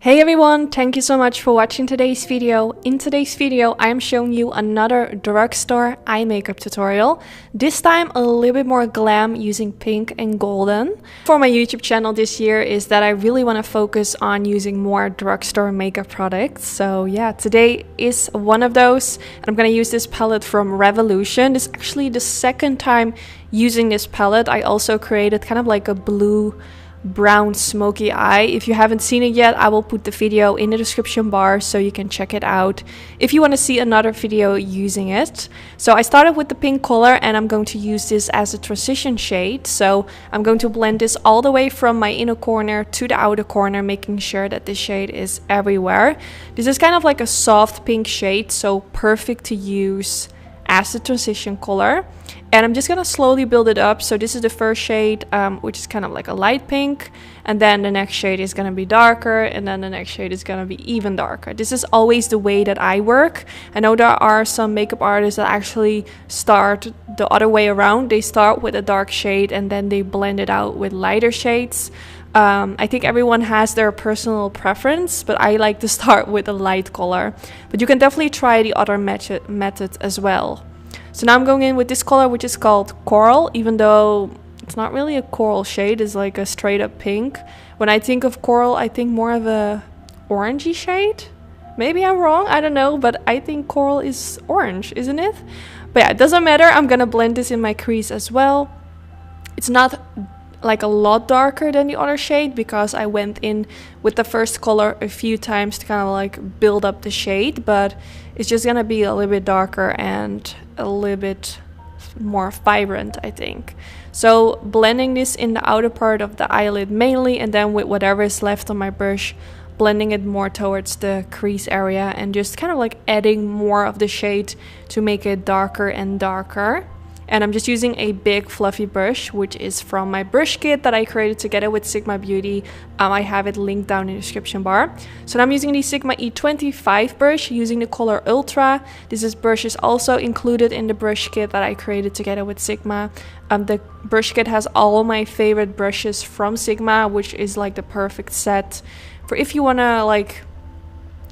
Hey everyone, thank you so much for watching today's video. In today's video, I am showing you another drugstore eye makeup tutorial. This time a little bit more glam using pink and golden. For my YouTube channel this year is that I really want to focus on using more drugstore makeup products. So yeah, today is one of those. And I'm going to use this palette from Revolution. This is actually the second time using this palette. I also created kind of like a blue brown smoky eye. If you haven't seen it yet, I will put the video in the description bar so you can check it out if you want to see another video using it. So I started with the pink color and I'm going to use this as a transition shade. So I'm going to blend this all the way from my inner corner to the outer corner, making sure that the shade is everywhere. This is kind of like a soft pink shade, so perfect to use as a transition color. And I'm just gonna slowly build it up. So this is the first shade, which is kind of like a light pink, and then the next shade is gonna be darker, and then the next shade is gonna be even darker. This is always the way that I work. I know there are some makeup artists that actually start the other way around. They start with a dark shade and then they blend it out with lighter shades. I think everyone has their personal preference, but I like to start with a light color. But you can definitely try the other method as well. So now I'm going in with this color, which is called Coral, even though it's not really a coral shade. It's like a straight up pink. When I think of coral, I think more of a orangey shade. Maybe I'm wrong, I don't know, but I think coral is orange, isn't it? But yeah, it doesn't matter. I'm gonna blend this in my crease as well. It's not like a lot darker than the other shade because I went in with the first color a few times to kind of like build up the shade, but it's just gonna be a little bit darker and a little bit more vibrant, I think. So blending this in the outer part of the eyelid mainly, and then with whatever is left on my brush, blending it more towards the crease area and just kind of like adding more of the shade to make it darker and darker. And I'm just using a big fluffy brush, which is from my brush kit that I created together with Sigma Beauty. I have it linked down in the description bar. So now I'm using the Sigma E25 brush using the color Ultra. This brush is also included in the brush kit that I created together with Sigma. The brush kit has all my favorite brushes from Sigma, which is like the perfect set for if you want to like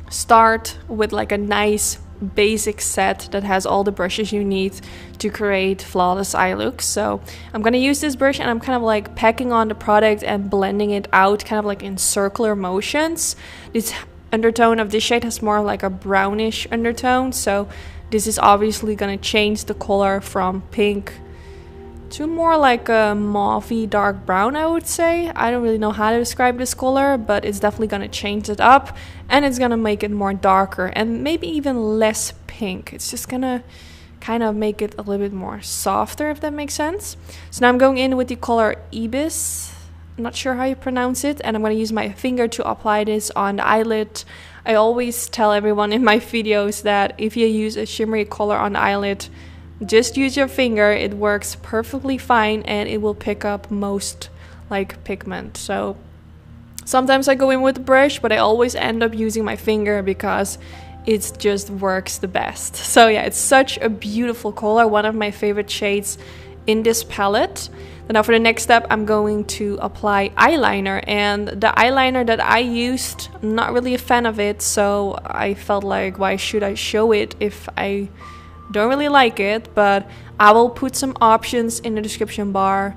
start with like a nice basic set that has all the brushes you need to create flawless eye looks. So I'm gonna use this brush and I'm kind of like packing on the product and blending it out kind of like in circular motions. This undertone of this shade has more like a brownish undertone, so this is obviously gonna change the color from pink to more like a mauvey dark brown, I would say. I don't really know how to describe this color, but it's definitely gonna change it up and it's gonna make it more darker and maybe even less pink. It's just gonna kind of make it a little bit more softer, if that makes sense. So now I'm going in with the color Ibis. I'm not sure how you pronounce it, and I'm gonna use my finger to apply this on the eyelid. I always tell everyone in my videos that if you use a shimmery color on the eyelid, just use your finger. It works perfectly fine and it will pick up most like pigment. So sometimes I go in with a brush, but I always end up using my finger because it just works the best. So yeah, it's such a beautiful color, one of my favorite shades in this palette. Then now for the next step, I'm going to apply eyeliner, and the eyeliner that I used, I'm not really a fan of it, so I felt like, why should I show it if I don't really like it? But I will put some options in the description bar,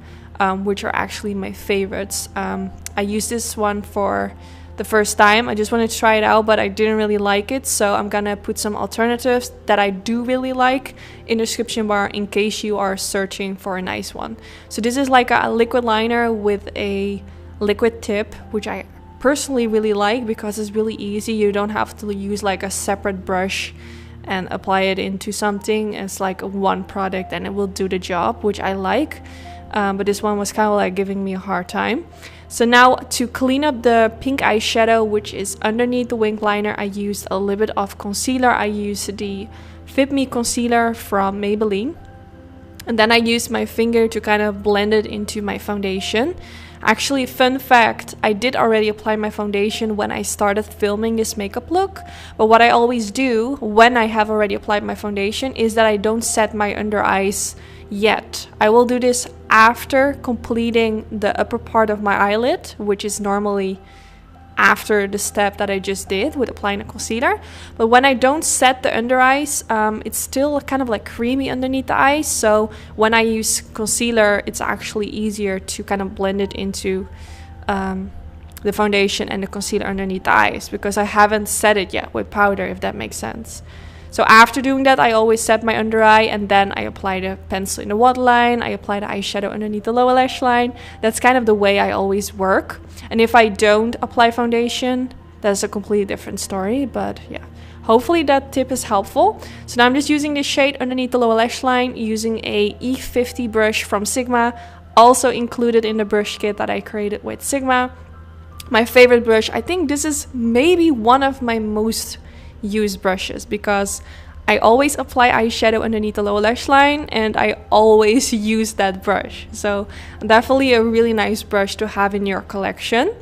which are actually my favorites. I used this one for the first time. I just wanted to try it out, but I didn't really like it, so I'm gonna put some alternatives that I do really like in the description bar in case you are searching for a nice one. So this is like a liquid liner with a liquid tip, which I personally really like because it's really easy. You don't have to use like a separate brush and apply it into something. It's like one product and it will do the job, which I like. But this one was kind of like giving me a hard time. So now to clean up the pink eyeshadow, which is underneath the wing liner, I used a little bit of concealer. I used the Fit Me concealer from Maybelline. And then I used my finger to kind of blend it into my foundation. Actually, fun fact, I did already apply my foundation when I started filming this makeup look. But what I always do when I have already applied my foundation is that I don't set my under eyes yet. I will do this after completing the upper part of my eyelid, which is normally after the step that I just did with applying the concealer. But when I don't set the under eyes, it's still kind of like creamy underneath the eyes. So when I use concealer, it's actually easier to kind of blend it into the foundation and the concealer underneath the eyes, because I haven't set it yet with powder, if that makes sense. So after doing that, I always set my under eye, and then I apply the pencil in the waterline, I apply the eyeshadow underneath the lower lash line. That's kind of the way I always work. And if I don't apply foundation, that's a completely different story. But yeah, hopefully that tip is helpful. So now I'm just using this shade underneath the lower lash line, using a E50 brush from Sigma, also included in the brush kit that I created with Sigma. My favorite brush. I think this is maybe one of my most used brushes, because I always apply eyeshadow underneath the lower lash line and I always use that brush. So definitely a really nice brush to have in your collection.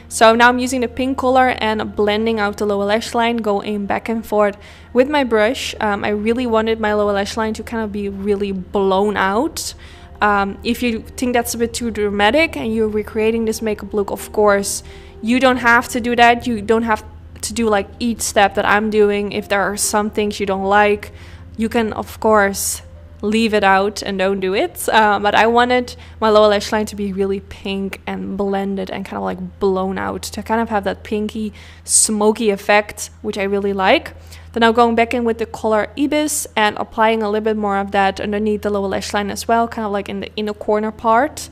So now I'm using the pink color and blending out the lower lash line, going back and forth with my brush. I really wanted my lower lash line to kind of be really blown out. If you think that's a bit too dramatic and you're recreating this makeup look, of course, you don't have to do that. You don't have to do like each step that I'm doing. If there are some things you don't like, you can of course leave it out and don't do it. But I wanted my lower lash line to be really pink and blended and kind of like blown out, to kind of have that pinky smoky effect, which I really like. Then I'm going back in with the color Ibis and applying a little bit more of that underneath the lower lash line as well, kind of like in the inner corner part.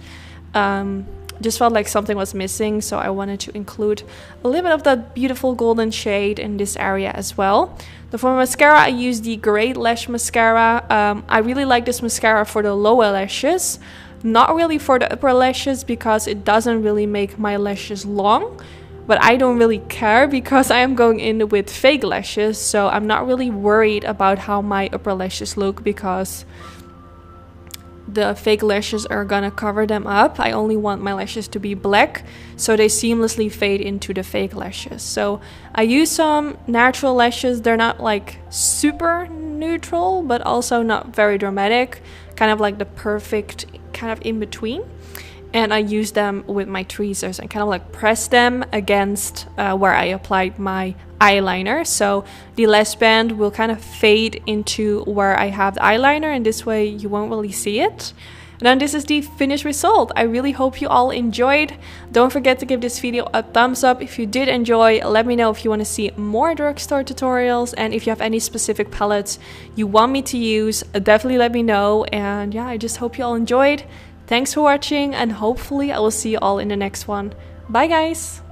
Just felt like something was missing, so I wanted to include a little bit of that beautiful golden shade in this area as well. Then for mascara, I used the Great Lash Mascara. I really like this mascara for the lower lashes, not really for the upper lashes, because it doesn't really make my lashes long. But I don't really care, because I am going in with fake lashes, so I'm not really worried about how my upper lashes look, because the fake lashes are gonna cover them up. I only want my lashes to be black, so they seamlessly fade into the fake lashes. So I use some natural lashes. They're not like super neutral, but also not very dramatic, kind of like the perfect kind of in between. And I use them with my tweezers and kind of like press them against where I applied my eyeliner. So the lash band will kind of fade into where I have the eyeliner, and this way you won't really see it. And then this is the finished result. I really hope you all enjoyed. Don't forget to give this video a thumbs up if you did enjoy. Let me know if you want to see more drugstore tutorials, and if you have any specific palettes you want me to use, definitely let me know. And yeah, I just hope you all enjoyed. Thanks for watching, and hopefully I will see you all in the next one. Bye guys!